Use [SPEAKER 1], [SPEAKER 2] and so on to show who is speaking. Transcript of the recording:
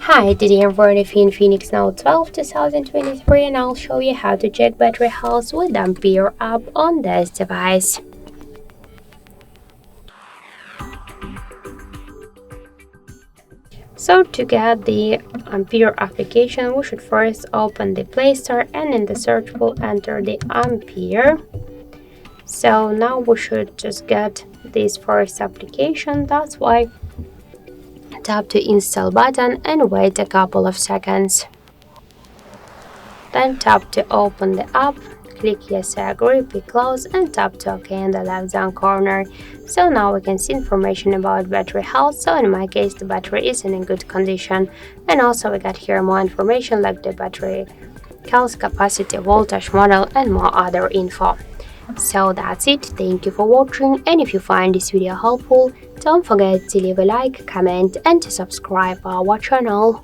[SPEAKER 1] Hi, today I'm for the INFINIX Note 12 2023 and I'll show you how to check battery health with Ampere app on this device. So to get the Ampere application, we should first open the Play Store and in the search we'll enter the Ampere. So now we should just get this first application, that's why tap the install button and wait a couple of seconds. Then tap to open the app, click yes I agree, pick close and tap to OK in the left down corner. So now we can see information about battery health. So in my case the battery is in good condition, and also we got here more information like the battery health, capacity, voltage, model and more other info. So that's it, thank you for watching, and if you find this video helpful, don't forget to leave a like, comment and to subscribe our channel.